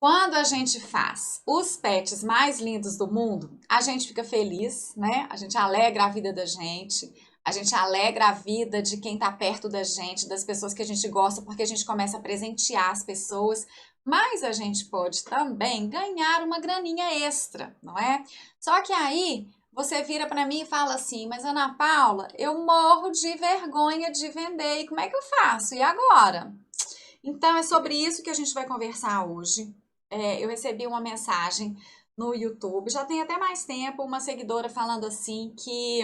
Quando a gente faz os pets mais lindos do mundo, a gente fica feliz, né? A gente alegra a vida da gente, a gente alegra a vida de quem tá perto da gente, das pessoas que a gente gosta, porque a gente começa a presentear as pessoas. Mas a gente pode também ganhar uma graninha extra, não é? Só que aí você vira para mim e fala assim: Mas Ana Paula, eu morro de vergonha de vender, e como é que eu faço? E agora? Então, é sobre isso que a gente vai conversar hoje. Eu recebi uma mensagem no YouTube, já tem até mais tempo, uma seguidora falando assim que.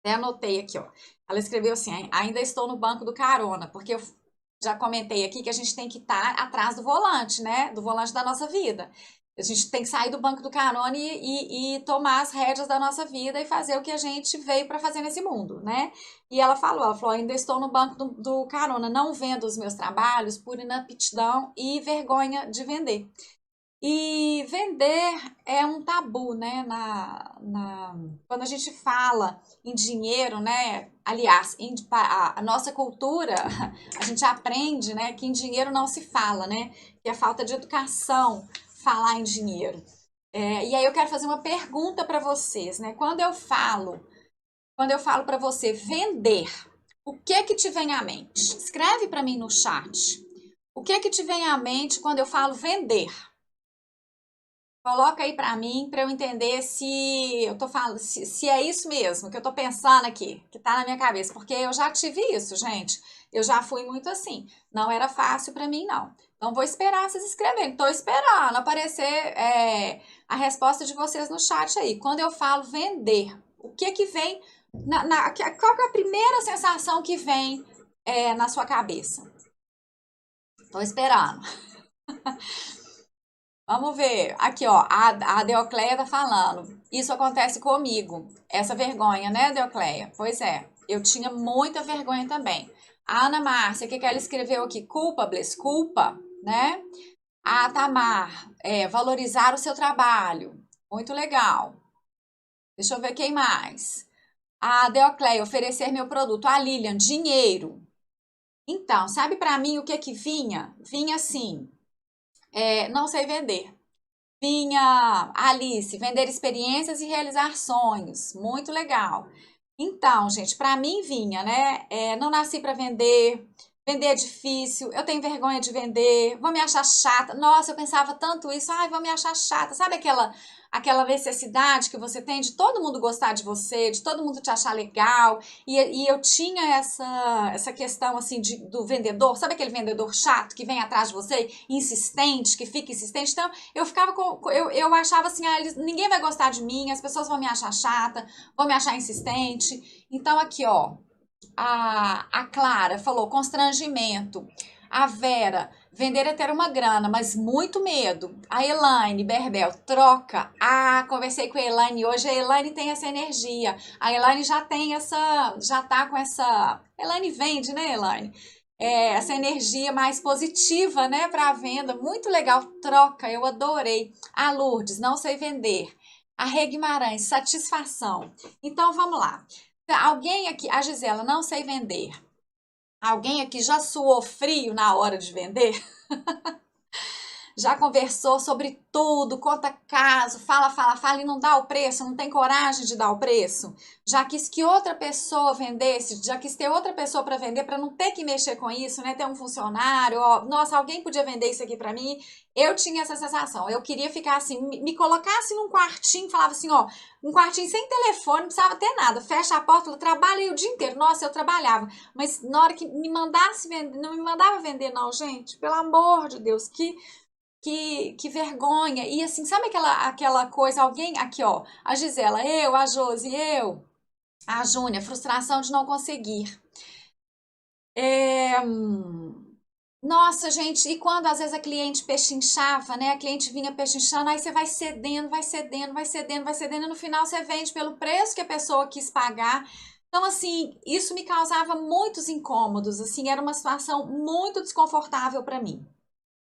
Até anotei aqui, ó. Ela escreveu assim: ainda estou no banco do carona, porque eu já comentei aqui que a gente tem que estar atrás do volante, né? Do volante da nossa vida. A gente tem que sair do banco do carona e tomar as rédeas da nossa vida e fazer o que a gente veio para fazer nesse mundo, né? E ela falou, ainda estou no banco do carona, não vendo os meus trabalhos por inaptidão e vergonha de vender. E vender é um tabu, né? Quando a gente fala em dinheiro, né? Aliás, a nossa cultura, a gente aprende, né? Que em dinheiro não se fala, né? Que é falta de educação falar em dinheiro. E aí eu quero fazer uma pergunta para vocês, né? Quando eu falo para você vender, o que que te vem à mente? Escreve para mim no chat. O que que te vem à mente quando eu falo vender? Coloca aí pra mim, pra eu entender se eu tô falando, se é isso mesmo que eu tô pensando aqui, que tá na minha cabeça, porque eu já tive isso, gente. Eu já fui muito assim. Não era fácil pra mim, não. Então vou esperar vocês escreverem. Tô esperando aparecer a resposta de vocês no chat aí. Quando eu falo vender, o que que vem qual que é a primeira sensação que vem na sua cabeça? Tô esperando. Vamos ver. Aqui, ó, a Deocleia tá falando. Isso acontece comigo. Essa vergonha, né, Deocleia? Pois é. Eu tinha muita vergonha também. A Ana Márcia, o que que ela escreveu aqui? Culpables, culpa, né? A Tamar, valorizar o seu trabalho. Muito legal. Deixa eu ver quem mais. A Deocleia, oferecer meu produto. A Lilian, dinheiro. Então, sabe pra mim o que que vinha? Vinha assim, não sei vender. Vinha Alice, vender experiências e realizar sonhos. Muito legal. Então, gente, para mim vinha, né? Não nasci para vender, vender é difícil, eu tenho vergonha de vender, vou me achar chata. Nossa, eu pensava tanto isso, ai, vou me achar chata. Sabe aquela necessidade que você tem de todo mundo gostar de você, de todo mundo te achar legal? E eu tinha essa questão assim do vendedor, sabe aquele vendedor chato que vem atrás de você, insistente, que fica insistente? Então, eu ficava eu achava assim, ninguém vai gostar de mim, as pessoas vão me achar chata, vão me achar insistente. Então, aqui, ó, a Clara falou constrangimento. A Vera, vender é ter uma grana, mas muito medo. A Elaine, Berbel, troca. Ah, conversei com a Elaine hoje. A Elaine tem essa energia. A Elaine já tá com essa. Elaine vende, né, Elaine? Essa energia mais positiva, né, para a venda. Muito legal. Troca, eu adorei. A Lourdes, não sei vender. A Rê Guimarães, satisfação. Então vamos lá. Alguém aqui, a Gisela, não sei vender. Alguém aqui já suou frio na hora de vender? Já conversou sobre tudo, conta caso, fala e não dá o preço, não tem coragem de dar o preço? Já quis que outra pessoa vendesse, já quis ter outra pessoa para vender, para não ter que mexer com isso, né? Ter um funcionário, ó, nossa, alguém podia vender isso aqui para mim? Eu tinha essa sensação, eu queria ficar assim, me colocasse num quartinho, falava assim, ó, um quartinho sem telefone, não precisava ter nada, fecha a porta, eu trabalhei o dia inteiro, nossa, eu trabalhava, mas na hora que me mandasse vender, não me mandava vender não, gente, pelo amor de Deus, que vergonha. E assim, sabe aquela coisa, alguém, aqui ó, a Gisela, eu, a Josi, eu, a Júnia, frustração de não conseguir. Nossa, gente, e quando às vezes a cliente pechinchava, né? A cliente vinha pechinchando, aí você vai cedendo, vai cedendo, vai cedendo, vai cedendo, e no final você vende pelo preço que a pessoa quis pagar. Então, assim, isso me causava muitos incômodos, assim, era uma situação muito desconfortável para mim.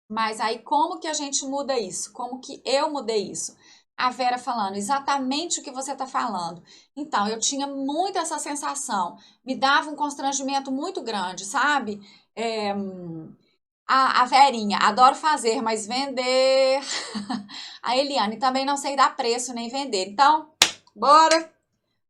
Mas aí como que a gente muda isso? Como que eu mudei isso? A Vera falando exatamente o que você está falando. Então, eu tinha muito essa sensação, me dava um constrangimento muito grande, sabe? É, A Verinha, adoro fazer, mas vender. A Eliane, também não sei dar preço nem vender. Então, bora!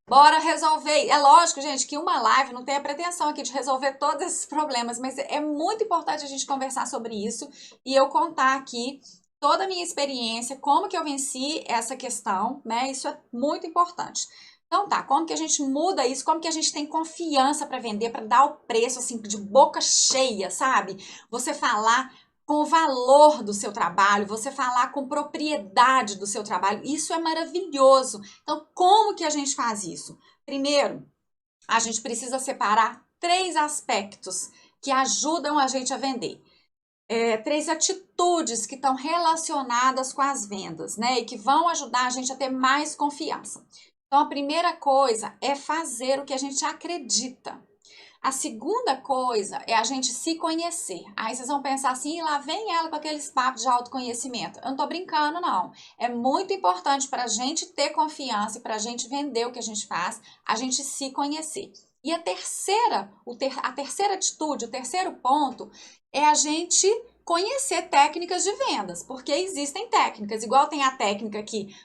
Bora resolver. É lógico, gente, que uma live não tem a pretensão aqui de resolver todos esses problemas, mas é muito importante a gente conversar sobre isso e eu contar aqui toda a minha experiência, como que eu venci essa questão, né? Isso é muito importante. Então tá, como que a gente muda isso? Como que a gente tem confiança para vender, para dar o preço assim de boca cheia, sabe? Você falar com o valor do seu trabalho, você falar com propriedade do seu trabalho, isso é maravilhoso. Então, como que a gente faz isso? Primeiro, a gente precisa separar três aspectos que ajudam a gente a vender. Três atitudes que estão relacionadas com as vendas, né? E que vão ajudar a gente a ter mais confiança. Então, a primeira coisa é fazer o que a gente acredita. A segunda coisa é a gente se conhecer. Aí vocês vão pensar assim, lá vem ela com aqueles papos de autoconhecimento. Eu não tô brincando, não. É muito importante para a gente ter confiança e para a gente vender o que a gente faz, a gente se conhecer. E a terceira atitude, o terceiro ponto, é a gente conhecer técnicas de vendas, porque existem técnicas, igual tem a técnica aqui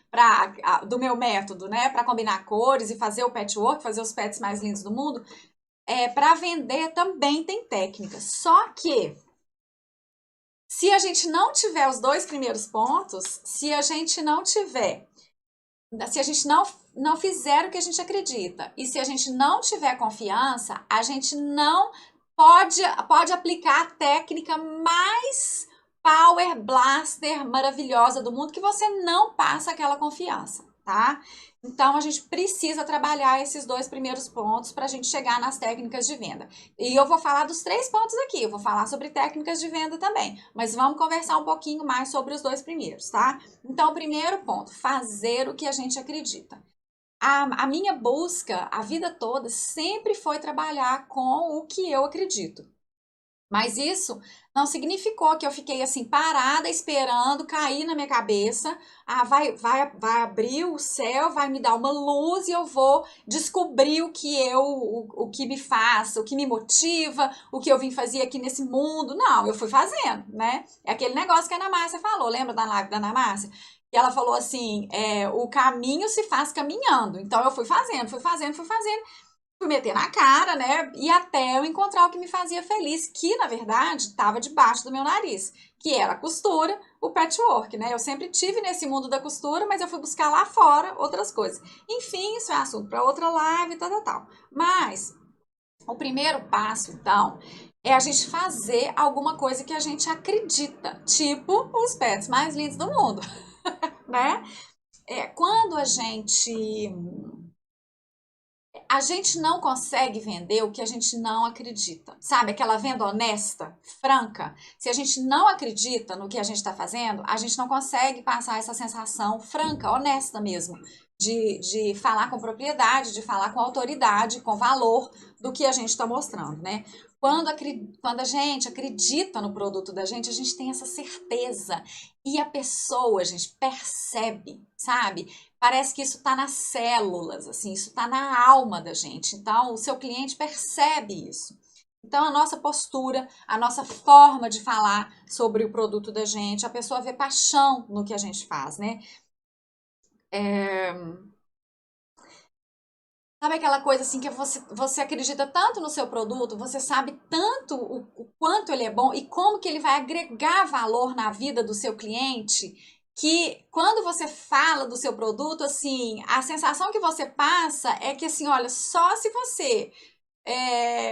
do meu método, né, para combinar cores e fazer o patchwork, fazer os pets mais lindos do mundo. Para vender também tem técnicas. Só que se a gente não tiver os dois primeiros pontos, se a gente não fizer o que a gente acredita e se a gente não tiver confiança, a gente não pode aplicar a técnica mais Power Blaster maravilhosa do mundo que você não passa aquela confiança, tá? Então, a gente precisa trabalhar esses dois primeiros pontos para a gente chegar nas técnicas de venda. E eu vou falar dos três pontos aqui, eu vou falar sobre técnicas de venda também, mas vamos conversar um pouquinho mais sobre os dois primeiros, tá? Então, o primeiro ponto, fazer o que a gente acredita. A minha busca, a vida toda, sempre foi trabalhar com o que eu acredito. Mas isso não significou que eu fiquei assim parada esperando cair na minha cabeça. Vai abrir o céu, vai me dar uma luz e eu vou descobrir o que me faz, o que me motiva, o que eu vim fazer aqui nesse mundo. Não, eu fui fazendo, né? É aquele negócio que a Ana Márcia falou, lembra da live da Ana Márcia? E ela falou assim: o caminho se faz caminhando. Então eu fui fazendo, fui fazendo, fui fazendo. Fui meter na cara, né? E até eu encontrar o que me fazia feliz, que na verdade estava debaixo do meu nariz, que era a costura, o patchwork, né? Eu sempre tive nesse mundo da costura, mas eu fui buscar lá fora outras coisas. Enfim, isso é assunto para outra live, tal, tal, tal. Mas o primeiro passo, então, é a gente fazer alguma coisa que a gente acredita, tipo os pets mais lindos do mundo, né? Quando a gente não consegue vender o que a gente não acredita. Sabe, aquela venda honesta, franca? Se a gente não acredita no que a gente está fazendo, a gente não consegue passar essa sensação franca, honesta mesmo, de falar com propriedade, de falar com autoridade, com valor do que a gente está mostrando, né? Quando a gente acredita no produto da gente, a gente tem essa certeza. E a pessoa, a gente percebe, sabe? Parece que isso está nas células, assim, isso está na alma da gente. Então, o seu cliente percebe isso. Então, a nossa postura, a nossa forma de falar sobre o produto da gente, a pessoa vê paixão no que a gente faz, né? Sabe aquela coisa assim que você acredita tanto no seu produto, você sabe tanto o quanto ele é bom e como que ele vai agregar valor na vida do seu cliente, que quando você fala do seu produto, assim, a sensação que você passa é que assim, olha, só se você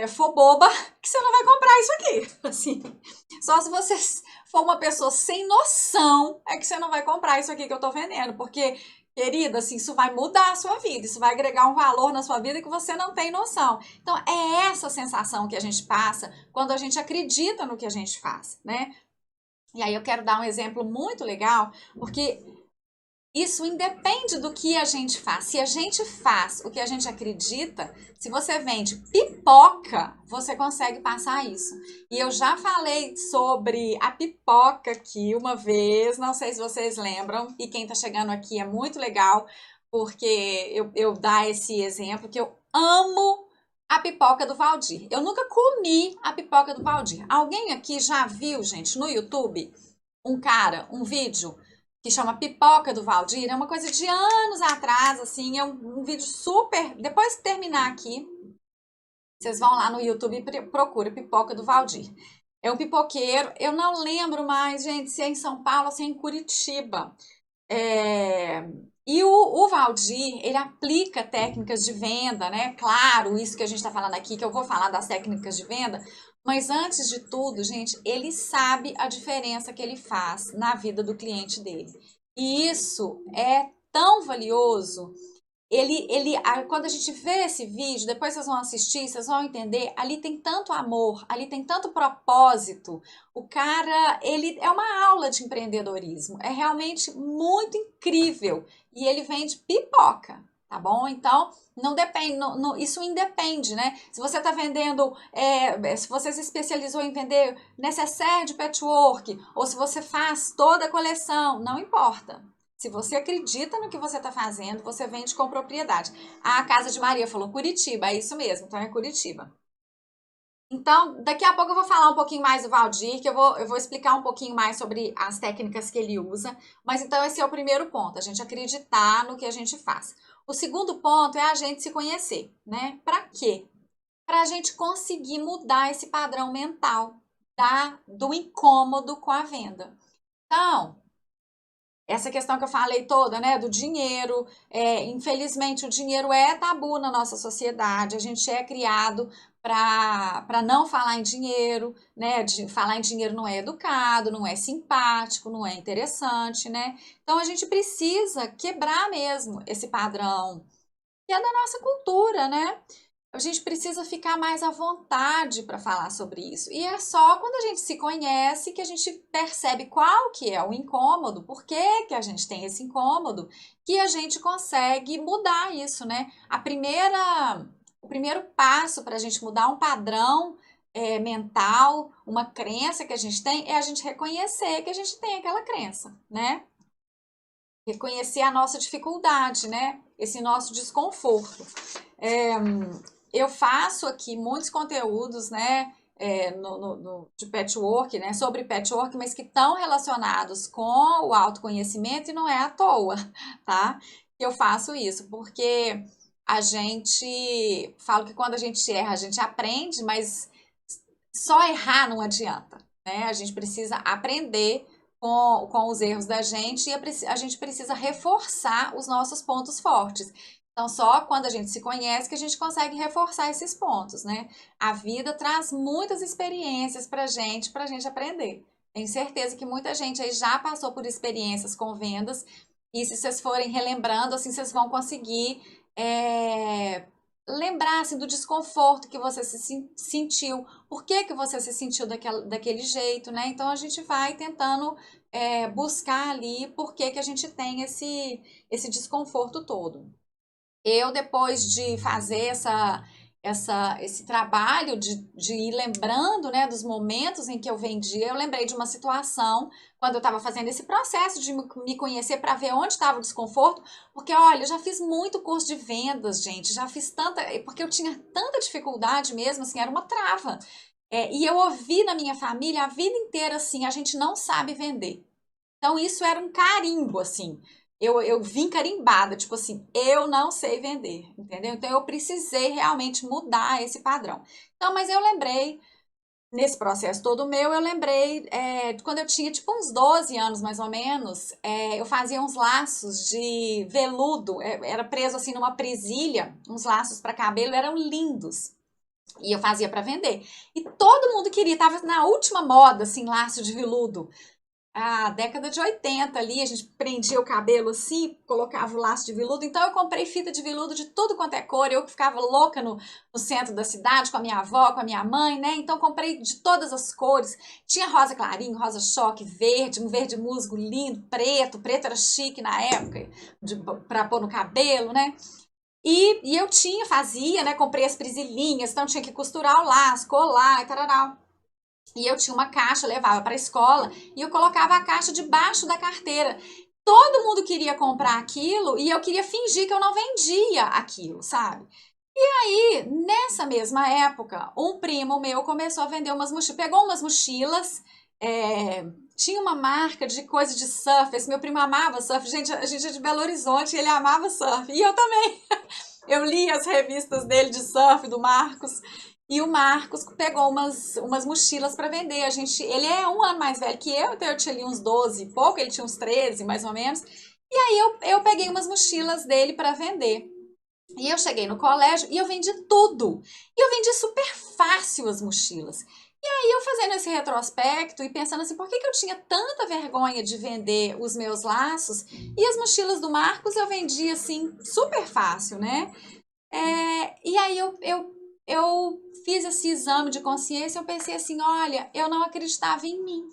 for boba que você não vai comprar isso aqui, assim. Só se você for uma pessoa sem noção é que você não vai comprar isso aqui que eu tô vendendo, porque querida, assim, isso vai mudar a sua vida, isso vai agregar um valor na sua vida que você não tem noção. Então, é essa sensação que a gente passa quando a gente acredita no que a gente faz, né? E aí eu quero dar um exemplo muito legal, porque isso independe do que a gente faz. Se a gente faz o que a gente acredita, se você vende pipoca, você consegue passar isso. E eu já falei sobre a pipoca aqui uma vez, não sei se vocês lembram, e quem tá chegando aqui é muito legal, porque eu dar esse exemplo, que eu amo A pipoca do Valdir. Eu nunca comi a pipoca do Valdir. Alguém aqui já viu, gente, no YouTube, um vídeo que chama Pipoca do Valdir? É uma coisa de anos atrás, assim, é um vídeo super... Depois que terminar aqui, vocês vão lá no YouTube e procura Pipoca do Valdir. É um pipoqueiro, eu não lembro mais, gente, se é em São Paulo ou se é em Curitiba. É, E o Valdir, ele aplica técnicas de venda, né? Claro, isso que a gente está falando aqui, que eu vou falar das técnicas de venda, mas antes de tudo, gente, ele sabe a diferença que ele faz na vida do cliente dele. E isso é tão valioso. Quando a gente vê esse vídeo, depois vocês vão assistir, vocês vão entender, ali tem tanto amor, ali tem tanto propósito. O cara, ele é uma aula de empreendedorismo, é realmente muito incrível. E ele vende pipoca, tá bom? Então, não depende, isso independe, né? Se você está vendendo, se você se especializou em vender necessaire de patchwork, ou se você faz toda a coleção, não importa. Se você acredita no que você está fazendo, você vende com propriedade. A Casa de Maria falou Curitiba, é isso mesmo, então é Curitiba. Então, daqui a pouco eu vou falar um pouquinho mais do Valdir, que eu vou explicar um pouquinho mais sobre as técnicas que ele usa. Mas então esse é o primeiro ponto, a gente acreditar no que a gente faz. O segundo ponto é a gente se conhecer, né? Para quê? Para a gente conseguir mudar esse padrão mental do incômodo com a venda. Então, essa questão que eu falei toda, né, do dinheiro, infelizmente o dinheiro é tabu na nossa sociedade, a gente é criado para não falar em dinheiro, né, falar em dinheiro não é educado, não é simpático, não é interessante, né, então a gente precisa quebrar mesmo esse padrão, que é da nossa cultura, né, a gente precisa ficar mais à vontade para falar sobre isso. E é só quando a gente se conhece que a gente percebe qual que é o incômodo, por que a gente tem esse incômodo, que a gente consegue mudar isso, né? O primeiro passo para a gente mudar um padrão mental, uma crença que a gente tem, é a gente reconhecer que a gente tem aquela crença, né? Reconhecer a nossa dificuldade, né? Esse nosso desconforto. É, eu faço aqui muitos conteúdos, né, de patchwork, né, sobre patchwork, mas que estão relacionados com o autoconhecimento e não é à toa, tá? Eu faço isso, porque a gente, falo que quando a gente erra, a gente aprende, mas só errar não adianta, né? A gente precisa aprender com os erros da gente e a gente precisa reforçar os nossos pontos fortes. Então, só quando a gente se conhece que a gente consegue reforçar esses pontos, né? A vida traz muitas experiências pra gente aprender. Tenho certeza que muita gente aí já passou por experiências com vendas e se vocês forem relembrando, assim, vocês vão conseguir lembrar assim, do desconforto que você se sentiu, por que você se sentiu daquele jeito, né? Então a gente vai tentando buscar ali por que a gente tem esse desconforto todo. Eu, depois de fazer esse trabalho de ir lembrando, né, dos momentos em que eu vendia, eu lembrei de uma situação quando eu estava fazendo esse processo de me conhecer para ver onde estava o desconforto, porque olha, eu já fiz muito curso de vendas, gente, já fiz tanta, porque eu tinha tanta dificuldade mesmo, assim, era uma trava. E eu ouvi na minha família a vida inteira assim, a gente não sabe vender. Então, isso era um carimbo, assim. Eu vim carimbada, tipo assim, eu não sei vender, entendeu? Então, eu precisei realmente mudar esse padrão. Então, mas eu lembrei, nesse processo todo meu, eu lembrei, quando eu tinha, tipo, uns 12 anos, mais ou menos, eu fazia uns laços de veludo, era preso, assim, numa presilha, uns laços para cabelo, eram lindos. E eu fazia para vender. E todo mundo queria, tava na última moda, assim, laço de veludo a década de 80 ali, a gente prendia o cabelo assim, colocava o laço de veludo. Então eu comprei fita de veludo de tudo quanto é cor. Eu que ficava louca no centro da cidade com a minha avó, com a minha mãe, né? Então comprei de todas as cores. Tinha rosa clarinho, rosa choque, verde, um verde musgo lindo, preto. Preto era chique na época, pra pôr no cabelo, né? E eu fazia, né? Comprei as presilhinhas, então tinha que costurar o laço, colar e tal. E eu tinha uma caixa, levava para a escola e eu colocava a caixa debaixo da carteira. Todo mundo queria comprar aquilo e eu queria fingir que eu não vendia aquilo, sabe? E nessa mesma época, um primo meu começou a vender umas mochilas, pegou umas mochilas, é, tinha uma marca de coisa de surf, esse meu primo amava surf, gente, a gente é de Belo Horizonte, ele amava surf, e eu também, eu li as revistas dele de surf, do Marcos, e o Marcos pegou umas mochilas para vender, ele é um ano mais velho que eu, então eu tinha ali uns 12 e pouco, ele tinha uns 13 mais ou menos, e aí eu peguei umas mochilas dele para vender. E eu cheguei no colégio e eu vendi tudo. E eu vendi super fácil as mochilas. E aí eu fazendo esse retrospecto e pensando assim, por que eu tinha tanta vergonha de vender os meus laços e as mochilas do Marcos eu vendi assim super fácil, né? E aí eu fiz esse exame de consciência, eu pensei assim, olha, eu não acreditava em mim,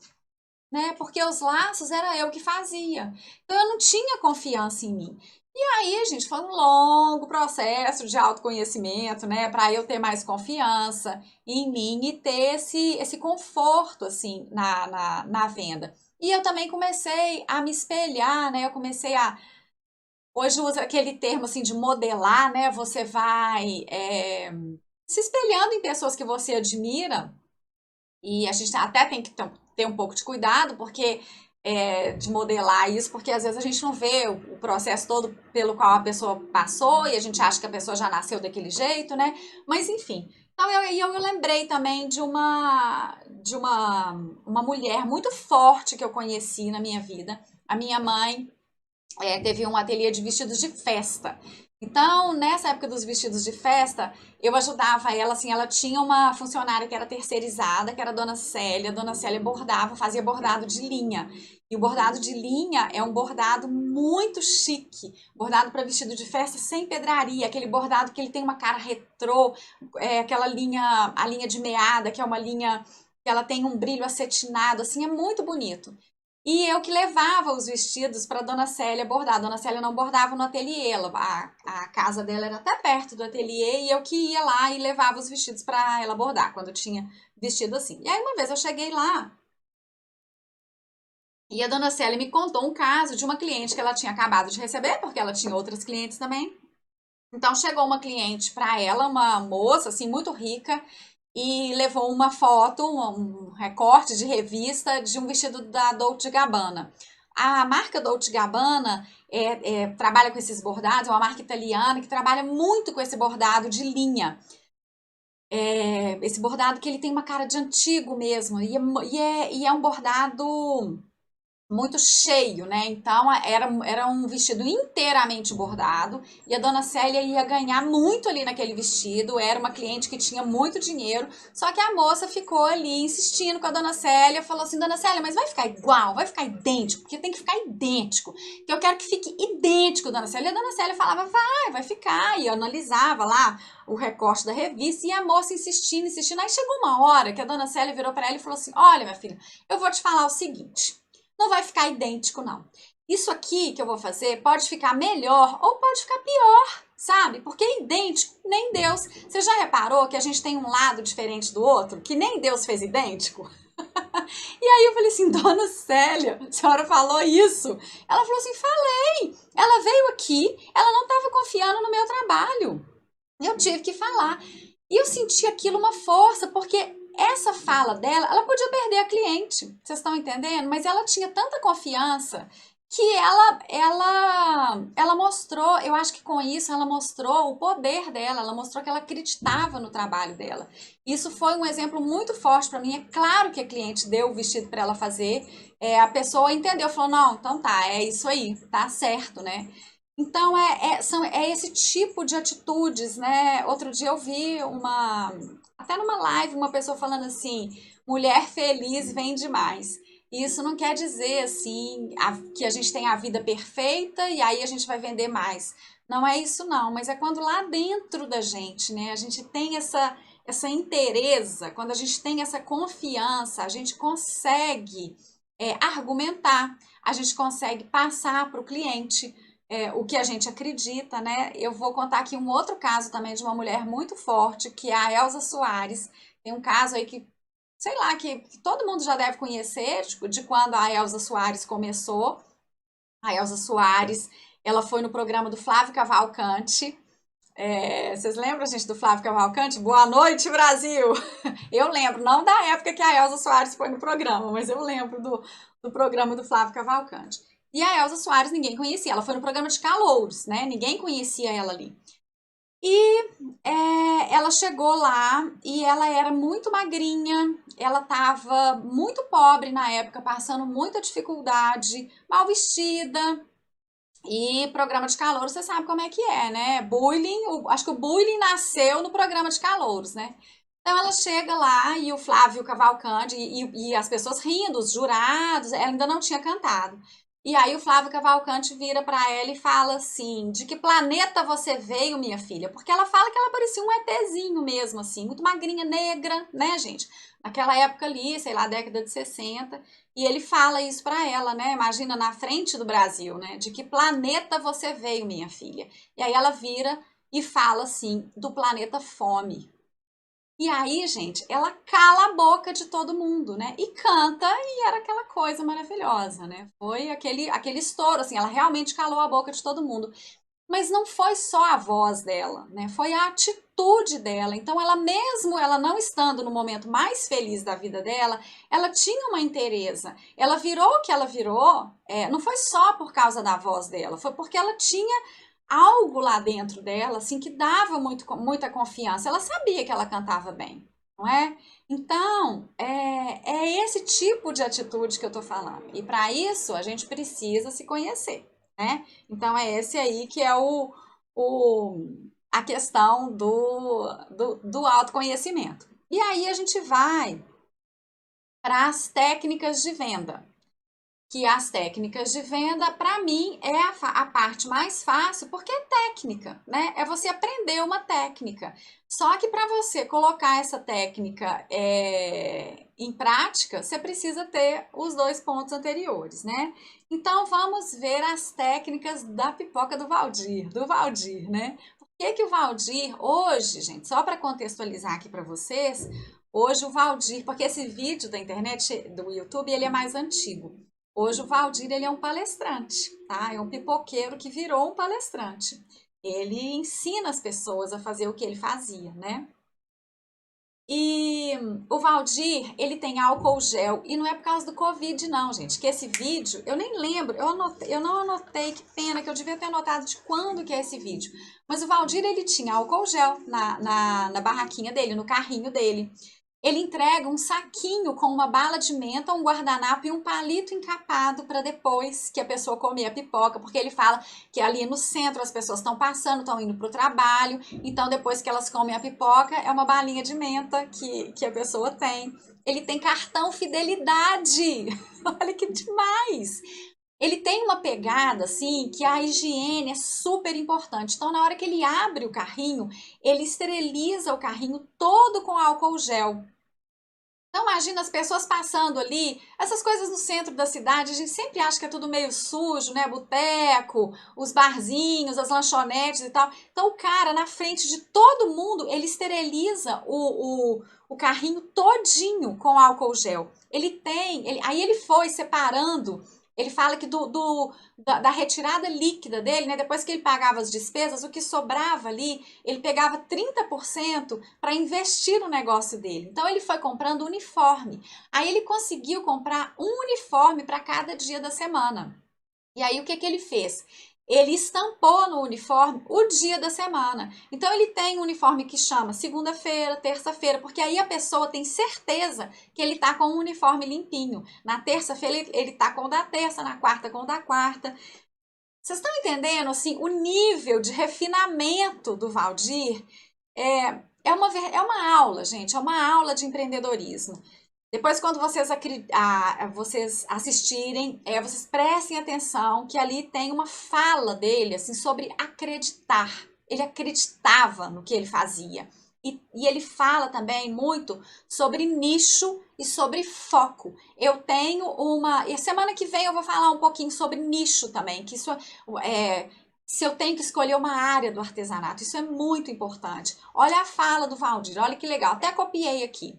né? Porque os laços era eu que fazia. Então eu não tinha confiança em mim. E aí, gente, foi um longo processo de autoconhecimento, né? Para eu ter mais confiança em mim e ter esse conforto, assim, na venda. E eu também comecei a me espelhar, né? Eu comecei a. Hoje usa aquele termo assim de modelar, né? Você vai se espelhando em pessoas que você admira e a gente até tem que ter um pouco de cuidado, porque de modelar isso, porque às vezes a gente não vê o processo todo pelo qual a pessoa passou e a gente acha que a pessoa já nasceu daquele jeito, né? Mas enfim. Então eu lembrei também uma mulher muito forte que eu conheci na minha vida. A minha mãe teve um ateliê de vestidos de festa. Então, nessa época dos vestidos de festa, eu ajudava ela, assim, ela tinha uma funcionária que era terceirizada, que era a Dona Célia. A Dona Célia bordava, fazia bordado de linha. E o bordado de linha é um bordado muito chique, bordado para vestido de festa sem pedraria, aquele bordado que ele tem uma cara retrô, aquela linha, a linha de meada, que é uma linha que ela tem um brilho acetinado, assim, é muito bonito. E eu que levava os vestidos para Dona Célia bordar. A Dona Célia não bordava no ateliê, a casa dela era até perto do ateliê e eu que ia lá e levava os vestidos para ela bordar, quando tinha vestido assim. E aí uma vez eu cheguei lá e a Dona Célia me contou um caso de uma cliente que ela tinha acabado de receber, porque ela tinha outras clientes também. Então chegou uma cliente para ela, uma moça assim muito rica, e levou uma foto, um recorte de revista de um vestido da Dolce Gabbana. A marca Dolce Gabbana trabalha com esses bordados, é uma marca italiana que trabalha muito com esse bordado de linha. Esse bordado que ele tem uma cara de antigo mesmo, e é um bordado muito cheio, né? Então era um vestido inteiramente bordado e a dona Célia ia ganhar muito ali naquele vestido. Era uma cliente que tinha muito dinheiro, só que a moça ficou ali insistindo com a dona Célia, falou assim: Dona Célia, mas vai ficar igual, vai ficar idêntico, porque tem que ficar idêntico. Que eu quero que fique idêntico, dona Célia. E a dona Célia falava: vai ficar. E eu analisava lá o recorte da revista e a moça insistindo, insistindo. Aí chegou uma hora que a dona Célia virou para ela e falou assim: Olha, minha filha, eu vou te falar o seguinte. Não vai ficar idêntico, não. Isso aqui que eu vou fazer pode ficar melhor ou pode ficar pior, sabe? Porque idêntico, nem Deus. Você já reparou que a gente tem um lado diferente do outro? Que nem Deus fez idêntico? E aí eu falei assim, Dona Célia, a senhora falou isso? Ela falou assim, falei. Ela veio aqui, ela não estava confiando no meu trabalho. Eu tive que falar. E eu senti aquilo uma força, porque essa fala dela, ela podia perder a cliente, vocês estão entendendo? Mas ela tinha tanta confiança que ela mostrou, eu acho que com isso ela mostrou o poder dela, ela mostrou que ela acreditava no trabalho dela. Isso foi um exemplo muito forte para mim. É claro que a cliente deu o vestido para ela fazer, a pessoa entendeu, falou: não, então tá, é isso aí, tá certo, né? Então, é esse tipo de atitudes, né? Outro dia eu vi até numa live, uma pessoa falando assim, mulher feliz vende mais. Isso não quer dizer, assim, que a gente tem a vida perfeita e aí a gente vai vender mais. Não é isso não, mas é quando lá dentro da gente, né? A gente tem essa inteireza, quando a gente tem essa confiança, a gente consegue argumentar, a gente consegue passar para o cliente o que a gente acredita, né? Eu vou contar aqui um outro caso também de uma mulher muito forte, que é a Elza Soares. Tem um caso aí que, sei lá, que todo mundo já deve conhecer, tipo, de quando a Elza Soares começou. A Elza Soares, ela foi no programa do Flávio Cavalcante, Vocês lembram, gente, do Flávio Cavalcante? Boa noite, Brasil! Eu lembro, não da época que a Elza Soares foi no programa, mas eu lembro do programa do Flávio Cavalcante. E a Elza Soares ninguém conhecia, ela foi no programa de calouros, né? Ninguém conhecia ela ali. E ela chegou lá e ela era muito magrinha, ela estava muito pobre na época, passando muita dificuldade, mal vestida. E programa de calor, você sabe como é que é, né? Bullying, acho que o bullying nasceu no programa de calouros, né? Então ela chega lá e o Flávio Cavalcante e as pessoas rindo, os jurados, ela ainda não tinha cantado. E aí o Flávio Cavalcante vira pra ela e fala assim: de que planeta você veio, minha filha? Porque ela fala que ela parecia um ETzinho mesmo, assim, muito magrinha, negra, né, gente? Naquela época ali, sei lá, década de 60. E ele fala isso pra ela, né? Imagina na frente do Brasil, né? De que planeta você veio, minha filha? E aí ela vira e fala assim: do planeta Fome. E aí, gente, ela cala a boca de todo mundo, né? E canta, e era aquela coisa maravilhosa, né? Foi aquele estouro, assim, ela realmente calou a boca de todo mundo. Mas não foi só a voz dela, né? Foi a atitude dela. Então, ela mesmo ela não estando no momento mais feliz da vida dela, ela tinha uma inteireza. Ela virou o que ela virou, não foi só por causa da voz dela, foi porque ela tinha algo lá dentro dela, assim, que dava muita confiança. Ela sabia que ela cantava bem, não é? Então, é esse tipo de atitude que eu tô falando. E para isso, a gente precisa se conhecer, né? Então, é esse aí que é a questão do autoconhecimento. E aí, a gente vai para as técnicas de venda, que as técnicas de venda, para mim, é a parte mais fácil, porque é técnica, né? É você aprender uma técnica. Só que para você colocar essa técnica em prática, você precisa ter os dois pontos anteriores, né? Então, vamos ver as técnicas da pipoca do Valdir, né? Por que o Valdir, hoje, gente, só para contextualizar aqui para vocês, hoje o Valdir, porque esse vídeo da internet, do YouTube, ele é mais antigo. Hoje o Valdir, ele é um palestrante, tá? É um pipoqueiro que virou um palestrante. Ele ensina as pessoas a fazer o que ele fazia, né? E o Valdir, ele tem álcool gel, e não é por causa do Covid, não, gente, que esse vídeo, eu nem lembro, eu não anotei, que pena, que eu devia ter anotado de quando que é esse vídeo. Mas o Valdir, ele tinha álcool gel na barraquinha dele, no carrinho dele. Ele entrega um saquinho com uma bala de menta, um guardanapo e um palito encapado para depois que a pessoa comer a pipoca, porque ele fala que ali no centro as pessoas estão passando, estão indo para o trabalho, então depois que elas comem a pipoca é uma balinha de menta que a pessoa tem. Ele tem cartão fidelidade, olha que demais! Ele tem uma pegada assim que a higiene é super importante. Então, na hora que ele abre o carrinho, ele esteriliza o carrinho todo com álcool gel. Então, imagina as pessoas passando ali, essas coisas no centro da cidade, a gente sempre acha que é tudo meio sujo, né? Boteco, os barzinhos, as lanchonetes e tal. Então, o cara, na frente de todo mundo, ele esteriliza o carrinho todinho com álcool gel. Aí ele foi separando. Ele fala que da retirada líquida dele, né? Depois que ele pagava as despesas, o que sobrava ali, ele pegava 30% para investir no negócio dele. Então ele foi comprando uniforme. Aí ele conseguiu comprar um uniforme para cada dia da semana. E aí o que ele fez? Ele estampou no uniforme o dia da semana. Então ele tem um uniforme que chama segunda-feira, terça-feira, porque aí a pessoa tem certeza que ele tá com um uniforme limpinho. Na terça-feira ele tá com o da terça, na quarta com o da quarta. Vocês estão entendendo assim o nível de refinamento do Valdir? É uma aula, gente, é uma aula de empreendedorismo. Depois, quando vocês assistirem, vocês prestem atenção que ali tem uma fala dele, assim, sobre acreditar. Ele acreditava no que ele fazia. E ele fala também muito sobre nicho e sobre foco. Eu tenho E semana que vem eu vou falar um pouquinho sobre nicho também, que isso se eu tenho que escolher uma área do artesanato, isso é muito importante. Olha a fala do Valdir, olha que legal, até copiei aqui.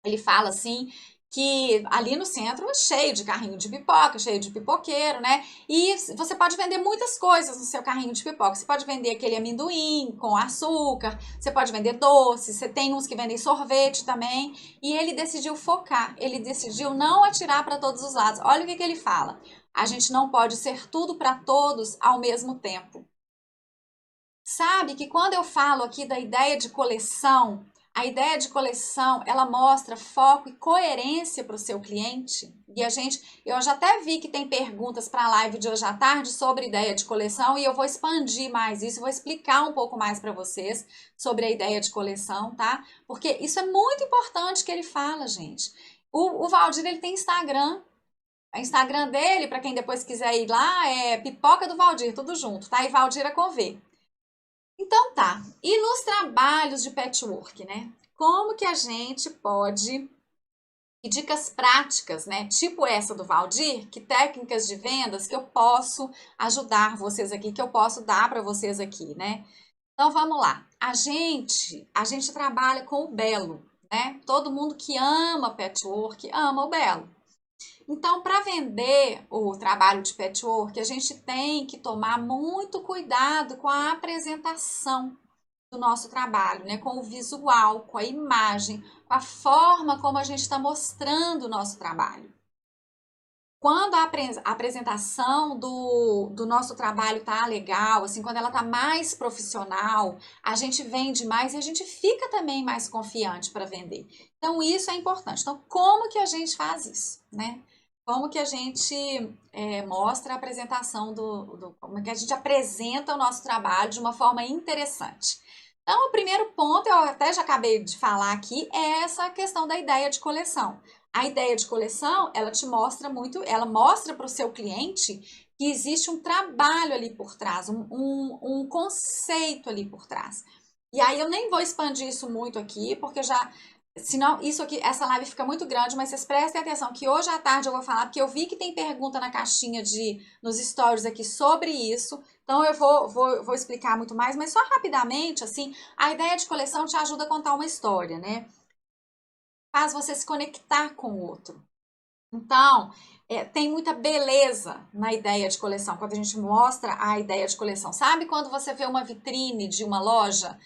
Ele fala assim que ali no centro é cheio de carrinho de pipoca, cheio de pipoqueiro, né? E você pode vender muitas coisas no seu carrinho de pipoca. Você pode vender aquele amendoim com açúcar, você pode vender doce, você tem uns que vendem sorvete também. E ele decidiu focar, ele decidiu não atirar para todos os lados. Olha o que ele fala. A gente não pode ser tudo para todos ao mesmo tempo. Sabe que quando eu falo aqui da ideia de coleção, a ideia de coleção, ela mostra foco e coerência para o seu cliente. E eu já até vi que tem perguntas para a live de hoje à tarde sobre ideia de coleção e eu vou expandir mais isso, vou explicar um pouco mais para vocês sobre a ideia de coleção, tá? Porque isso é muito importante que ele fala, gente. O Valdir, ele tem Instagram. O Instagram dele, para quem depois quiser ir lá, é Pipoca do Valdir, tudo junto, tá? E Valdir é com V. Então tá, e nos trabalhos de patchwork, né? Como que a gente pode, e dicas práticas, né? Tipo essa do Valdir, que técnicas de vendas que eu posso ajudar vocês aqui, que eu posso dar para vocês aqui, né? Então vamos lá, a gente trabalha com o belo, né? Todo mundo que ama patchwork ama o belo. Então, para vender o trabalho de patchwork, a gente tem que tomar muito cuidado com a apresentação do nosso trabalho, né? Com o visual, com a imagem, com a forma como a gente está mostrando o nosso trabalho. Quando a apresentação do nosso trabalho tá legal, assim, quando ela tá mais profissional, a gente vende mais e a gente fica também mais confiante para vender. Então, isso é importante. Então, como que a gente faz isso, né? Como que a gente mostra a apresentação como que a gente apresenta o nosso trabalho de uma forma interessante. Então, o primeiro ponto, eu até já acabei de falar aqui, é essa questão da ideia de coleção. A ideia de coleção, ela te mostra muito, ela mostra para o seu cliente que existe um trabalho ali por trás, um conceito ali por trás. E aí eu nem vou expandir isso muito aqui, porque senão isso aqui, essa live fica muito grande, mas vocês prestem atenção que hoje à tarde eu vou falar, porque eu vi que tem pergunta na caixinha nos stories aqui sobre isso, então eu vou explicar muito mais, mas só rapidamente, assim, a ideia de coleção te ajuda a contar uma história, né? Faz você se conectar com o outro. Então, tem muita beleza na ideia de coleção, quando a gente mostra a ideia de coleção. Sabe quando você vê uma vitrine de uma loja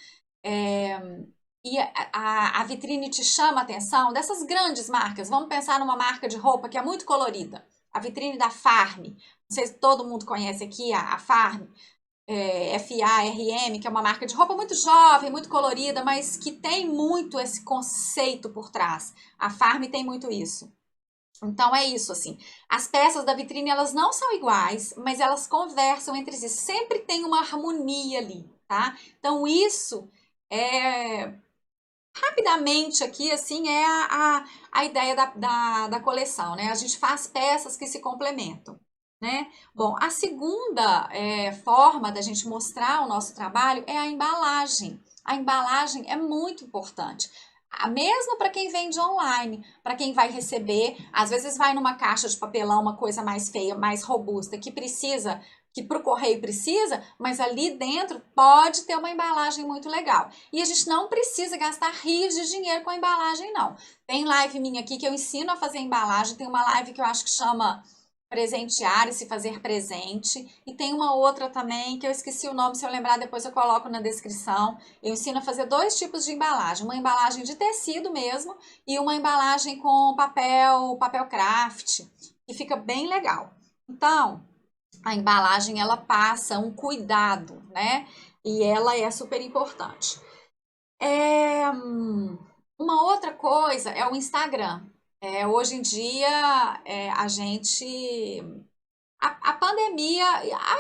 e a vitrine te chama a atenção? Dessas grandes marcas, vamos pensar numa marca de roupa que é muito colorida. A vitrine da Farm, não sei se todo mundo conhece aqui a Farm. FARM, que é uma marca de roupa muito jovem, muito colorida, mas que tem muito esse conceito por trás. A Farm tem muito isso. Então é isso, assim. As peças da vitrine, elas não são iguais, mas elas conversam entre si. Sempre tem uma harmonia ali, tá? Então isso rapidamente aqui, assim, é a ideia da coleção, né? A gente faz peças que se complementam. Né? Bom, a segunda forma da gente mostrar o nosso trabalho é a embalagem. A embalagem é muito importante. Mesmo para quem vende online, para quem vai receber, às vezes vai numa caixa de papelão, uma coisa mais feia, mais robusta, que para o correio precisa, mas ali dentro pode ter uma embalagem muito legal. E a gente não precisa gastar rios de dinheiro com a embalagem, não. Tem live minha aqui que eu ensino a fazer embalagem, tem uma live que eu acho que chama Presentear e se fazer presente. E tem uma outra também que eu esqueci o nome, se eu lembrar depois eu coloco na descrição. Eu ensino a fazer dois tipos de embalagem, uma embalagem de tecido mesmo e uma embalagem com papel craft, que fica bem legal. Então, a embalagem ela passa um cuidado, né? E ela é super importante. Uma outra coisa é o Instagram. Hoje em dia, a gente. A pandemia,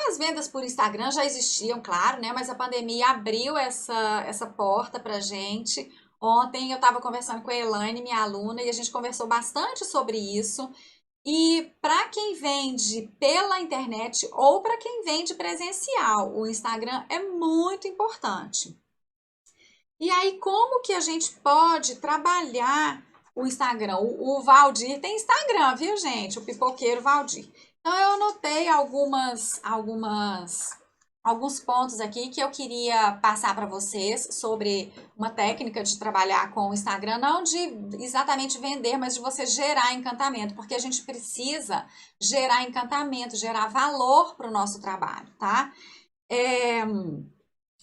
as vendas por Instagram já existiam, claro, né? Mas a pandemia abriu essa porta pra gente. Ontem eu estava conversando com a Elaine, minha aluna, e a gente conversou bastante sobre isso. E para quem vende pela internet ou para quem vende presencial, o Instagram é muito importante. E aí, como que a gente pode trabalhar o Instagram? O Valdir tem Instagram, viu, gente? O pipoqueiro Valdir. Então, eu anotei algumas alguns pontos aqui que eu queria passar para vocês sobre uma técnica de trabalhar com o Instagram, não de exatamente vender, mas de você gerar encantamento, porque a gente precisa gerar encantamento, gerar valor para o nosso trabalho, tá? É,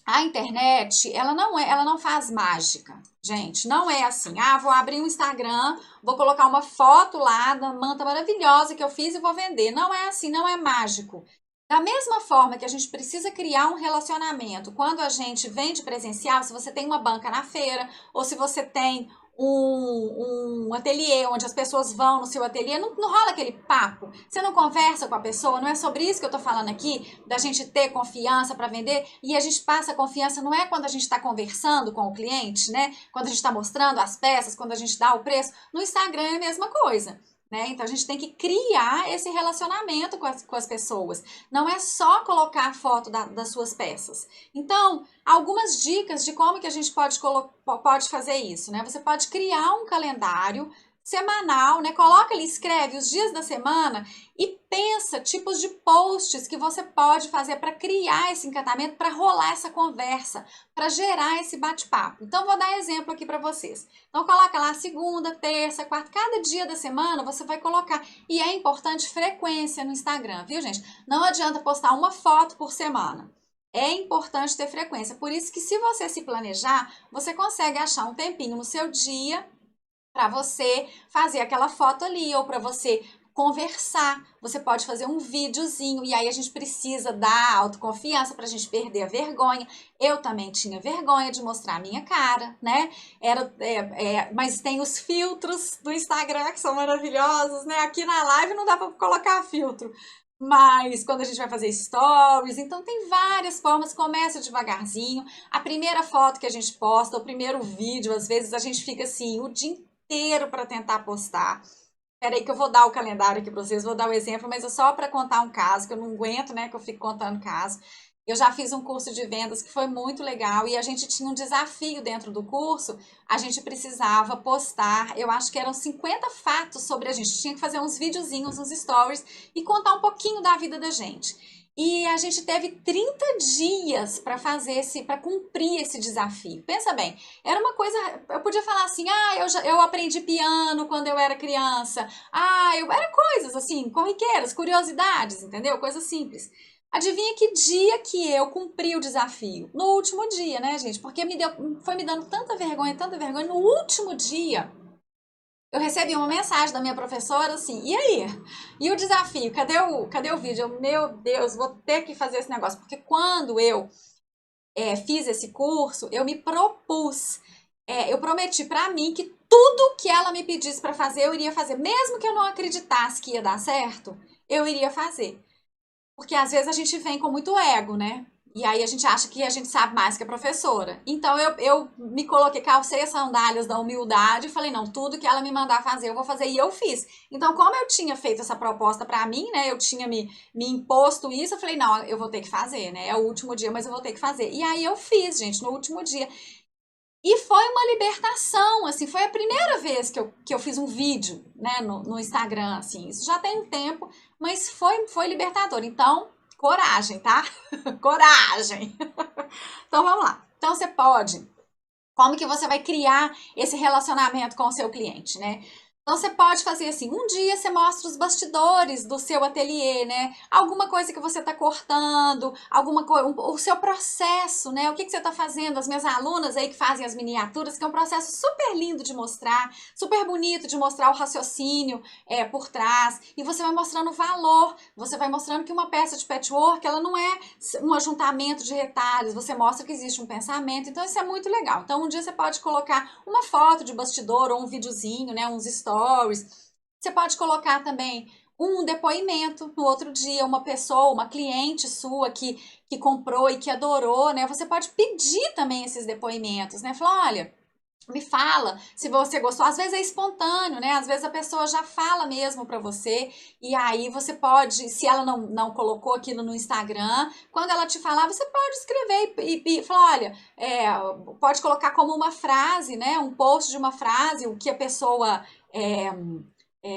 a internet, ela não faz mágica, gente. Não é assim, vou abrir um Instagram, vou colocar uma foto lá da manta maravilhosa que eu fiz e vou vender. Não é assim, não é mágico. Da mesma forma que a gente precisa criar um relacionamento quando a gente vende presencial, se você tem uma banca na feira, ou se você tem um ateliê onde as pessoas vão no seu ateliê, não rola aquele papo. Você não conversa com a pessoa, não é sobre isso que eu tô falando aqui, da gente ter confiança para vender, e a gente passa confiança, não é quando a gente está conversando com o cliente, né? Quando a gente está mostrando as peças, quando a gente dá o preço. No Instagram é a mesma coisa. Né? Então a gente tem que criar esse relacionamento com as pessoas. Não é só colocar a foto das suas peças. Então, algumas dicas de como que a gente pode fazer isso, né? Você pode criar um calendário semanal, né? Coloca ali, escreve os dias da semana e pensa tipos de posts que você pode fazer para criar esse encantamento, para rolar essa conversa, para gerar esse bate-papo. Então, vou dar exemplo aqui para vocês. Então, coloca lá segunda, terça, quarta, cada dia da semana você vai colocar. E é importante frequência no Instagram, viu, gente? Não adianta postar uma foto por semana. É importante ter frequência. Por isso que se você se planejar, você consegue achar um tempinho no seu dia para você fazer aquela foto ali ou para você conversar. Você pode fazer um videozinho e aí a gente precisa dar autoconfiança para a gente perder a vergonha. Eu também tinha vergonha de mostrar a minha cara, né? Mas tem os filtros do Instagram que são maravilhosos, né? Aqui na live não dá para colocar filtro. Mas quando a gente vai fazer stories, então tem várias formas, começa devagarzinho. A primeira foto que a gente posta, o primeiro vídeo, às vezes a gente fica assim o dia inteiro para tentar postar. Peraí que eu vou dar o calendário aqui para vocês, vou dar o exemplo, mas é só para contar um caso, que eu não aguento, né, que eu fico contando caso. Eu já fiz um curso de vendas que foi muito legal e a gente tinha um desafio dentro do curso, a gente precisava postar, eu acho que eram 50 fatos sobre a gente, tinha que fazer uns videozinhos, uns stories e contar um pouquinho da vida da gente. E a gente teve 30 dias para para cumprir esse desafio. Pensa bem, era uma coisa, eu podia falar assim, eu aprendi piano quando eu era criança. Era coisas assim, corriqueiras, curiosidades, entendeu? Coisas simples. Adivinha que dia que eu cumpri o desafio? No último dia, né, gente? Porque foi me dando tanta vergonha. No último dia, eu recebi uma mensagem da minha professora assim, e aí? E o desafio? Cadê o vídeo? Meu Deus, vou ter que fazer esse negócio. Porque quando eu fiz esse curso, eu me propus, eu prometi pra mim que tudo que ela me pedisse pra fazer, eu iria fazer. Mesmo que eu não acreditasse que ia dar certo, eu iria fazer. Porque às vezes a gente vem com muito ego, né? E aí a gente acha que a gente sabe mais que a professora. Então eu me coloquei, calcei as sandálias da humildade e falei, não, tudo que ela me mandar fazer, eu vou fazer. E eu fiz. Então, como eu tinha feito essa proposta pra mim, né? Eu tinha me imposto isso, eu falei, não, eu vou ter que fazer, né? É o último dia, mas eu vou ter que fazer. E aí eu fiz, gente, no último dia. E foi uma libertação, assim, foi a primeira vez que eu fiz um vídeo, né, no Instagram, assim, isso já tem um tempo, mas foi libertador. Então, coragem, tá? Coragem! Então, vamos lá. Então, como que você vai criar esse relacionamento com o seu cliente, né? Então você pode fazer assim, um dia você mostra os bastidores do seu ateliê, né? Alguma coisa que você está cortando, alguma coisa, o seu processo, né? O que você está fazendo? As minhas alunas aí que fazem as miniaturas, que é um processo super lindo de mostrar, super bonito de mostrar o raciocínio por trás. E você vai mostrando o valor, você vai mostrando que uma peça de patchwork, ela não é um ajuntamento de retalhos, você mostra que existe um pensamento. Então isso é muito legal. Então um dia você pode colocar uma foto de bastidor ou um videozinho, né? Uns stories. Você pode colocar também um depoimento no outro dia, uma pessoa, uma cliente sua que comprou e que adorou, né? Você pode pedir também esses depoimentos, né? Falar, olha, me fala se você gostou. Às vezes é espontâneo, né? Às vezes a pessoa já fala mesmo pra você e aí você pode, se ela não colocou aquilo no Instagram, quando ela te falar, você pode escrever e falar, olha, pode colocar como uma frase, né? Um post de uma frase, o que a pessoa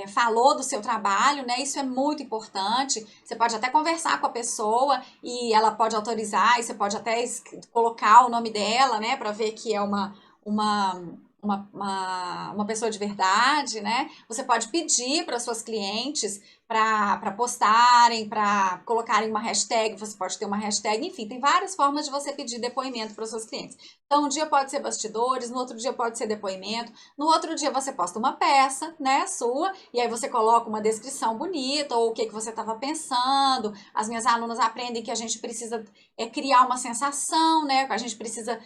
falou do seu trabalho, né? Isso é muito importante. Você pode até conversar com a pessoa e ela pode autorizar, e você pode até colocar o nome dela, né? Para ver que é uma, uma pessoa de verdade, né? Você pode pedir para suas clientes para postarem, para colocarem uma hashtag, você pode ter uma hashtag, enfim, tem várias formas de você pedir depoimento para os seus clientes. Então, um dia pode ser bastidores, no outro dia pode ser depoimento, no outro dia você posta uma peça, né, sua, e aí você coloca uma descrição bonita, ou o que você estava pensando. As minhas alunas aprendem que a gente precisa criar uma sensação, né, que a gente precisa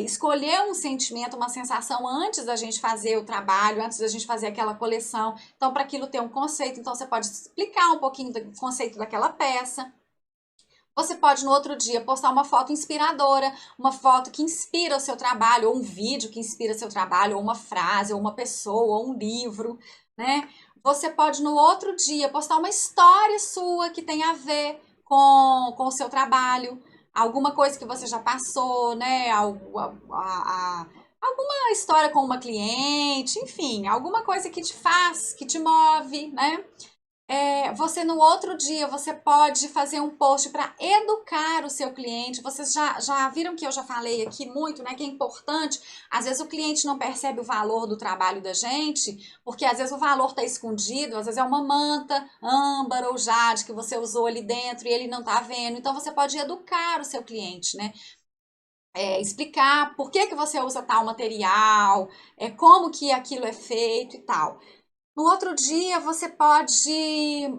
escolher um sentimento, uma sensação antes da gente fazer o trabalho, antes da gente fazer aquela coleção. Então, para aquilo ter um conceito, então você pode explicar um pouquinho do conceito daquela peça. Você pode no outro dia postar uma foto inspiradora, uma foto que inspira o seu trabalho, ou um vídeo que inspira o seu trabalho, ou uma frase, ou uma pessoa, ou um livro, né? Você pode no outro dia postar uma história sua que tem a ver com o seu trabalho, alguma coisa que você já passou, né? Alguma história com uma cliente, enfim, alguma coisa que te faz, que te move, né? Você no outro dia você pode fazer um post para educar o seu cliente. Vocês já viram que eu já falei aqui muito, né? Que é importante. Às vezes o cliente não percebe o valor do trabalho da gente, porque às vezes o valor está escondido, às vezes é uma manta âmbar ou jade que você usou ali dentro e ele não está vendo. Então você pode educar o seu cliente, né? Explicar por que você usa tal material, como que aquilo é feito e tal. No outro dia, você pode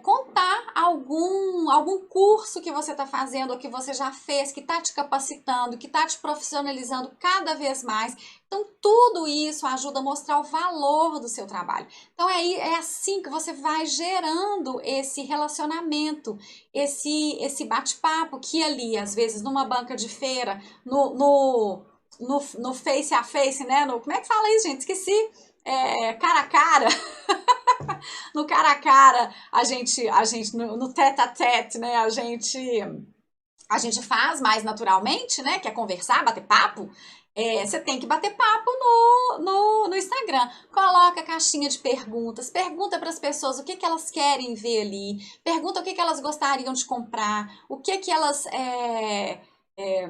contar algum curso que você está fazendo ou que você já fez, que está te capacitando, que está te profissionalizando cada vez mais. Então, tudo isso ajuda a mostrar o valor do seu trabalho. Então, é assim que você vai gerando esse relacionamento, esse bate-papo, que ali, às vezes, numa banca de feira, no face a face, né? Como é que fala isso, gente? Esqueci. Cara a cara, no cara a cara, a gente no tete a tete, né? A gente faz mais naturalmente, né? Que é conversar, bater papo. Você tem que bater papo no Instagram. Coloca a caixinha de perguntas, pergunta para as pessoas o que elas querem ver ali, pergunta o que elas gostariam de comprar, o que elas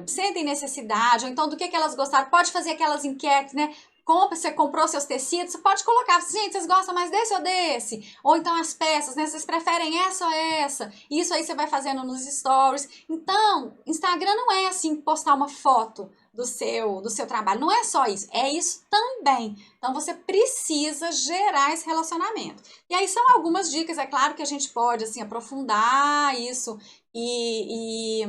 sentem necessidade, ou então do que elas gostaram. Pode fazer aquelas enquetes, né? Você comprou seus tecidos, você pode colocar, gente, vocês gostam mais desse ou desse? Ou então as peças, né? Vocês preferem essa ou essa? Isso aí você vai fazendo nos stories. Então, Instagram não é assim postar uma foto do seu trabalho. Não é só isso, é isso também. Então, você precisa gerar esse relacionamento. E aí são algumas dicas, é claro que a gente pode, assim, aprofundar isso e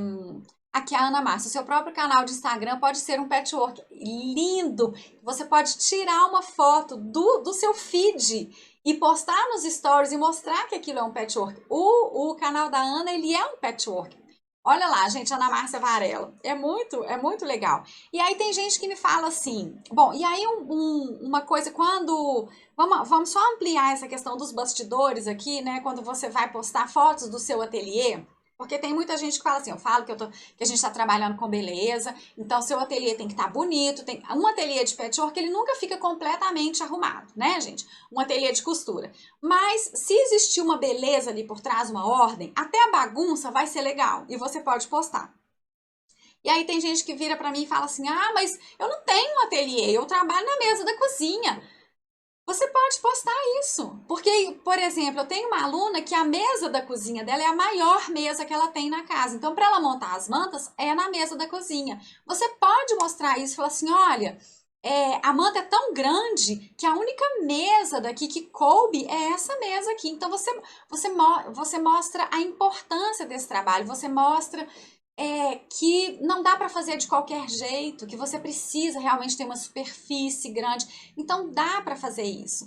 aqui é a Ana Márcia, o seu próprio canal de Instagram pode ser um patchwork lindo. Você pode tirar uma foto do seu feed e postar nos stories e mostrar que aquilo é um patchwork. O canal da Ana, ele é um patchwork. Olha lá, gente, Ana Márcia Varela. É muito legal. E aí tem gente que me fala assim, bom, e aí uma coisa, quando... Vamos só ampliar essa questão dos bastidores aqui, né? Quando você vai postar fotos do seu ateliê, porque tem muita gente que fala assim, eu falo que a gente está trabalhando com beleza, então seu ateliê tem que estar bonito. Um ateliê de patchwork, ele nunca fica completamente arrumado, né, gente? Um ateliê de costura. Mas se existir uma beleza ali por trás, uma ordem, até a bagunça vai ser legal e você pode postar. E aí tem gente que vira para mim e fala assim, mas eu não tenho um ateliê, eu trabalho na mesa da cozinha. Você pode postar isso, porque, por exemplo, eu tenho uma aluna que a mesa da cozinha dela é a maior mesa que ela tem na casa. Então, para ela montar as mantas, é na mesa da cozinha. Você pode mostrar isso e falar assim, olha, a manta é tão grande que a única mesa daqui que coube é essa mesa aqui. Então, você mostra a importância desse trabalho, você mostra que não dá para fazer de qualquer jeito, que você precisa realmente ter uma superfície grande. Então, dá para fazer isso.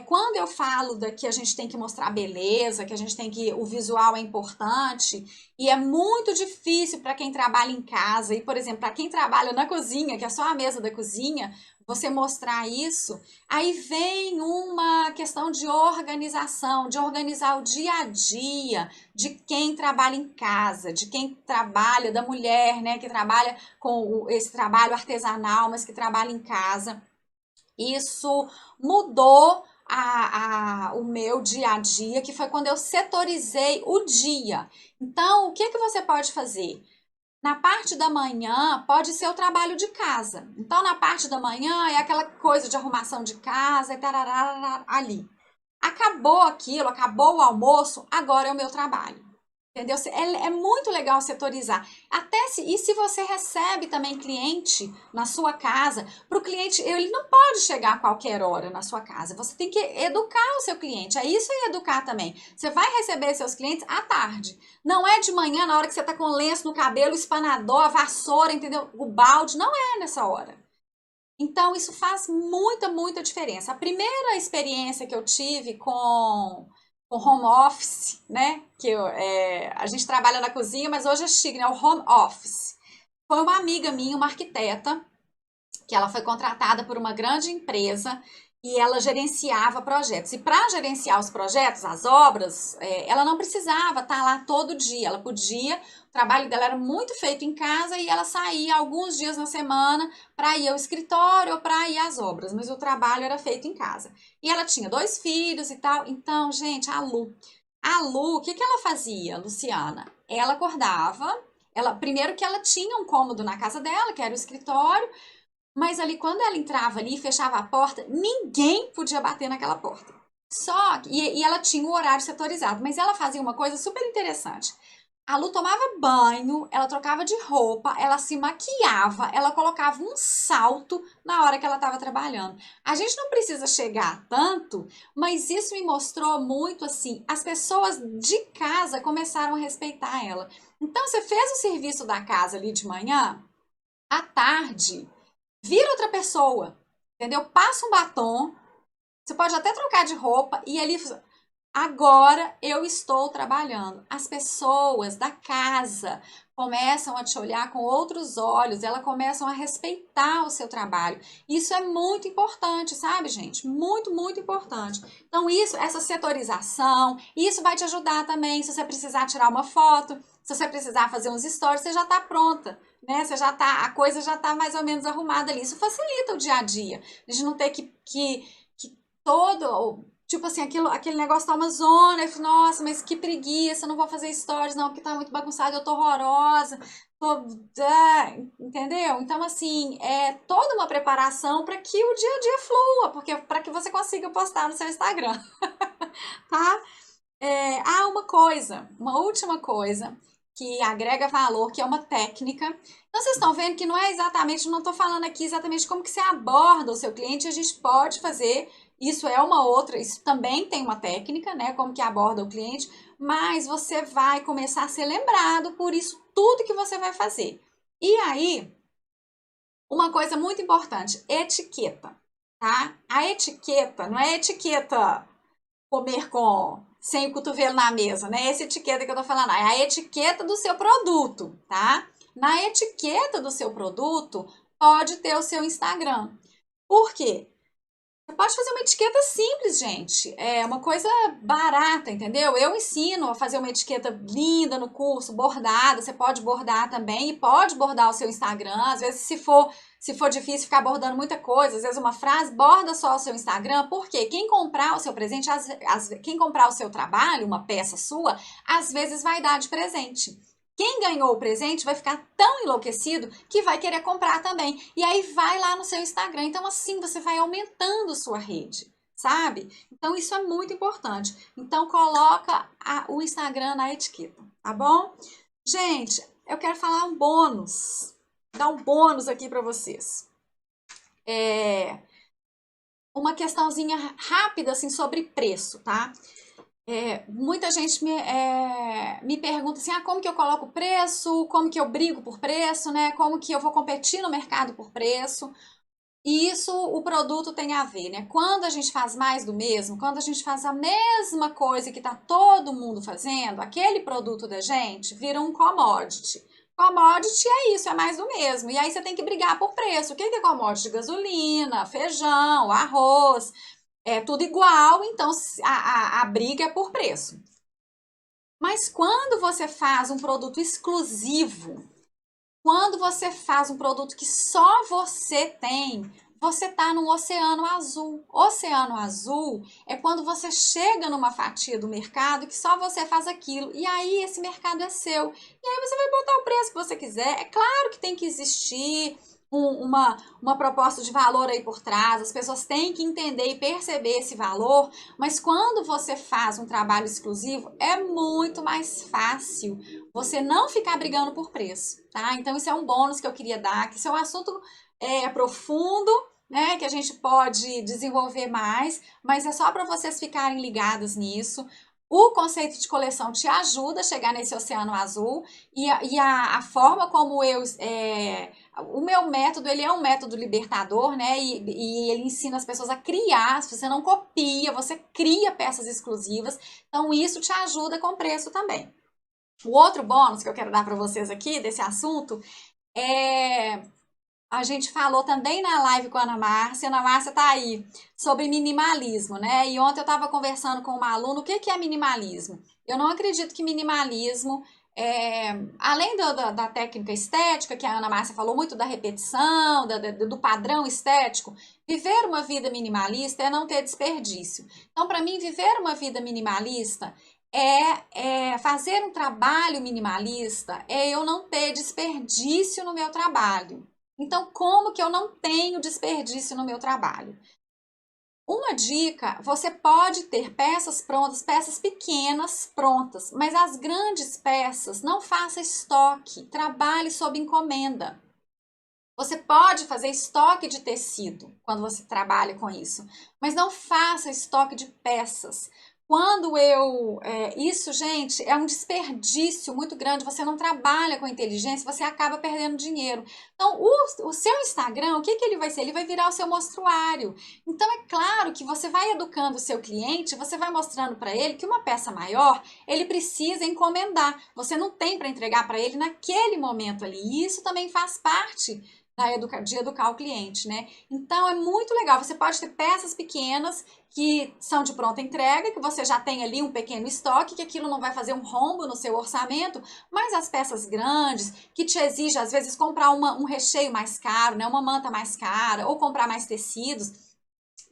Quando eu falo que a gente tem que mostrar beleza, que a gente tem que... O visual é importante, e é muito difícil para quem trabalha em casa, e, por exemplo, para quem trabalha na cozinha, que é só a mesa da cozinha, você mostrar isso, aí vem uma questão de organização, de organizar o dia a dia de quem trabalha em casa, de quem trabalha, da mulher, né, que trabalha com esse trabalho artesanal, mas que trabalha em casa. Isso mudou o meu dia a dia, que foi quando eu setorizei o dia. Então, o que que você pode fazer? Na parte da manhã, pode ser o trabalho de casa. Então, na parte da manhã, é aquela coisa de arrumação de casa, e tarará, ali. Acabou aquilo, acabou o almoço, agora é o meu trabalho. Entendeu? É muito legal setorizar. E se você recebe também cliente na sua casa, para o cliente, ele não pode chegar a qualquer hora na sua casa. Você tem que educar o seu cliente. É isso e educar também. Você vai receber seus clientes à tarde. Não é de manhã, na hora que você está com lenço no cabelo, o espanador, a vassoura, entendeu? O balde. Não é nessa hora. Então, isso faz muita, muita diferença. A primeira experiência que eu tive com home office, né? A gente trabalha na cozinha, mas hoje é chique, né? O home office. Foi uma amiga minha, uma arquiteta, que ela foi contratada por uma grande empresa e ela gerenciava projetos. E para gerenciar os projetos, as obras, ela não precisava estar lá todo dia. Ela podia, o trabalho dela era muito feito em casa e ela saía alguns dias na semana para ir ao escritório ou para ir às obras, mas o trabalho era feito em casa. E ela tinha 2 filhos e tal. Então, gente, o que que ela fazia, Luciana? Ela acordava, primeiro que ela tinha um cômodo na casa dela, que era o escritório, mas ali, quando ela entrava ali e fechava a porta, ninguém podia bater naquela porta. E ela tinha o horário setorizado, mas ela fazia uma coisa super interessante. A Lu tomava banho, ela trocava de roupa, ela se maquiava, ela colocava um salto na hora que ela estava trabalhando. A gente não precisa chegar tanto, mas isso me mostrou muito assim, as pessoas de casa começaram a respeitar ela. Então, você fez o serviço da casa ali de manhã, à tarde, vira outra pessoa, entendeu? Passa um batom, você pode até trocar de roupa e ali agora eu estou trabalhando. As pessoas da casa começam a te olhar com outros olhos, elas começam a respeitar o seu trabalho. Isso é muito importante, sabe, gente? Muito, muito importante. Então, essa setorização, isso vai te ajudar também. Se você precisar tirar uma foto, se você precisar fazer uns stories, você já está pronta, né? A coisa já está mais ou menos arrumada ali. Isso facilita o dia a dia. A gente não ter que todo tipo assim, aquele negócio tá uma zona. Eu falo, nossa, mas que preguiça, não vou fazer stories, não, porque tá muito bagunçado, eu tô horrorosa, entendeu? Então, assim, é toda uma preparação para que o dia a dia flua, porque para que você consiga postar no seu Instagram, tá? Uma última coisa que agrega valor, que é uma técnica. Então, vocês estão vendo que não é exatamente, não estou falando aqui exatamente como que você aborda o seu cliente, a gente pode fazer, isso também tem uma técnica, né, como que aborda o cliente, mas você vai começar a ser lembrado por isso tudo que você vai fazer. E aí, uma coisa muito importante, etiqueta, tá? A etiqueta, não é etiqueta comer sem o cotovelo na mesa, né? Essa etiqueta que eu tô falando, é a etiqueta do seu produto, tá? Na etiqueta do seu produto, pode ter o seu Instagram. Por quê? Você pode fazer uma etiqueta simples, gente. É uma coisa barata, entendeu? Eu ensino a fazer uma etiqueta linda no curso, bordada. Você pode bordar também e pode bordar o seu Instagram. Às vezes, se for difícil ficar bordando muita coisa, às vezes uma frase, borda só o seu Instagram. Porque quem comprar o seu presente, quem comprar o seu trabalho, uma peça sua, às vezes vai dar de presente. Quem ganhou o presente vai ficar tão enlouquecido que vai querer comprar também. E aí vai lá no seu Instagram. Então, assim, você vai aumentando sua rede, sabe? Então, isso é muito importante. Então, coloca o Instagram na etiqueta, tá bom? Gente, eu quero falar um bônus. Dar um bônus aqui para vocês. Uma questãozinha rápida, assim, sobre preço, tá? Muita gente me pergunta assim, como que eu coloco preço, como que eu brigo por preço, né? Como que eu vou competir no mercado por preço. E isso o produto tem a ver, né? Quando a gente faz mais do mesmo, quando a gente faz a mesma coisa que tá todo mundo fazendo, aquele produto da gente vira um commodity. Commodity é isso, é mais do mesmo. E aí você tem que brigar por preço. O que é commodity? Gasolina, feijão, arroz. É tudo igual, então a briga é por preço. Mas quando você faz um produto exclusivo, quando você faz um produto que só você tem, você está num oceano azul. Oceano azul é quando você chega numa fatia do mercado que só você faz aquilo. E aí esse mercado é seu. E aí você vai botar o preço que você quiser. É claro que tem que existir uma proposta de valor aí por trás, as pessoas têm que entender e perceber esse valor, mas quando você faz um trabalho exclusivo, é muito mais fácil você não ficar brigando por preço, tá? Então, isso é um bônus que eu queria dar, que isso é um assunto profundo, né, que a gente pode desenvolver mais, mas é só para vocês ficarem ligados nisso. O conceito de coleção te ajuda a chegar nesse oceano azul a forma como o meu método, ele é um método libertador, né? E ele ensina as pessoas a criar. Se você não copia, você cria peças exclusivas. Então, isso te ajuda com preço também. O outro bônus que eu quero dar para vocês aqui desse assunto é a gente falou também na live com a Ana Márcia tá aí, sobre minimalismo, né? E ontem eu estava conversando com uma aluna, o que que é minimalismo? Eu não acredito que minimalismo, além da técnica estética, que a Ana Márcia falou muito da repetição, do padrão estético, viver uma vida minimalista é não ter desperdício. Então, para mim, viver uma vida minimalista fazer um trabalho minimalista, é eu não ter desperdício no meu trabalho. Então, como que eu não tenho desperdício no meu trabalho? Uma dica, você pode ter peças prontas, peças pequenas prontas, mas as grandes peças, não faça estoque, trabalhe sob encomenda. Você pode fazer estoque de tecido quando você trabalha com isso, mas não faça estoque de peças. Isso, gente, é um desperdício muito grande. Você não trabalha com inteligência, você acaba perdendo dinheiro. Então, o seu Instagram, o que que ele vai ser? Ele vai virar o seu mostruário. Então, é claro que você vai educando o seu cliente, você vai mostrando para ele que uma peça maior, ele precisa encomendar. Você não tem para entregar para ele naquele momento ali. E isso também faz parte de educar o cliente, né? Então é muito legal. Você pode ter peças pequenas que são de pronta entrega, que você já tem ali um pequeno estoque, que aquilo não vai fazer um rombo no seu orçamento, mas as peças grandes, que te exigem às vezes comprar um recheio mais caro, né? Uma manta mais cara, ou comprar mais tecidos.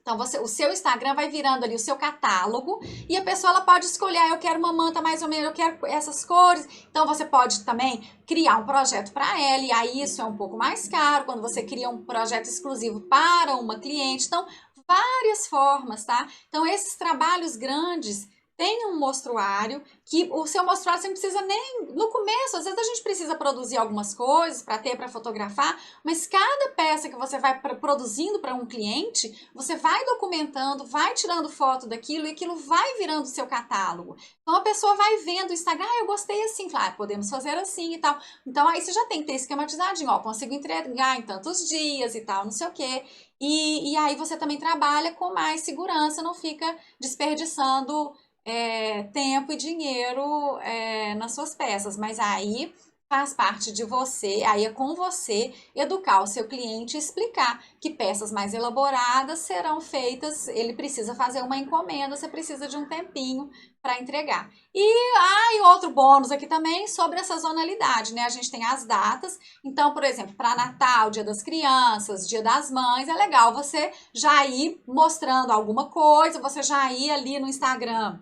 Então, o seu Instagram vai virando ali o seu catálogo e a pessoa ela pode escolher, eu quero uma manta mais ou menos, eu quero essas cores. Então, você pode também criar um projeto para ela e aí isso é um pouco mais caro quando você cria um projeto exclusivo para uma cliente. Então, várias formas, tá? Então, esses trabalhos grandes tem um mostruário, que o seu mostruário você não precisa nem, no começo, às vezes a gente precisa produzir algumas coisas para ter, para fotografar, mas cada peça que você vai produzindo para um cliente, você vai documentando, vai tirando foto daquilo e aquilo vai virando o seu catálogo. Então a pessoa vai vendo o Instagram, eu gostei assim, podemos fazer assim e tal. Então aí você já tem que ter esquematizadinho, consigo entregar em tantos dias e tal, não sei o quê. E aí você também trabalha com mais segurança, não fica desperdiçando tempo e dinheiro nas suas peças, mas aí faz parte de você, aí é com você educar o seu cliente e explicar que peças mais elaboradas serão feitas, ele precisa fazer uma encomenda, você precisa de um tempinho para entregar. E outro bônus aqui também sobre a sazonalidade, né? A gente tem as datas, então, por exemplo, para Natal, Dia das Crianças, Dia das Mães, é legal você já ir mostrando alguma coisa, você já ir ali no Instagram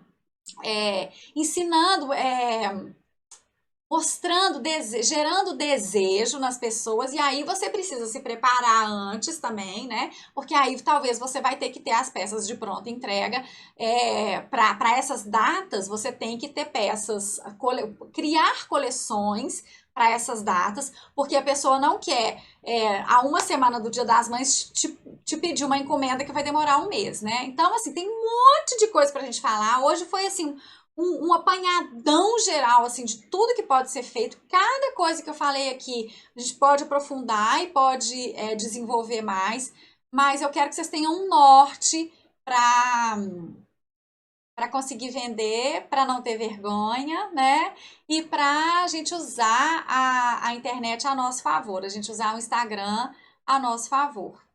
ensinando, mostrando, gerando desejo nas pessoas, e aí você precisa se preparar antes também, né? Porque aí talvez você vai ter que ter as peças de pronta entrega. Para essas datas, você tem que ter peças, criar coleções para essas datas, porque a pessoa não quer, a uma semana do Dia das Mães, te pedir uma encomenda que vai demorar um mês, né? Então, assim, tem um monte de coisa pra gente falar. Hoje foi, assim, um apanhadão geral, assim, de tudo que pode ser feito. Cada coisa que eu falei aqui, a gente pode aprofundar e pode desenvolver mais, mas eu quero que vocês tenham um norte para conseguir vender, para não ter vergonha, né? E para a gente usar a internet a nosso favor, a gente usar o Instagram a nosso favor.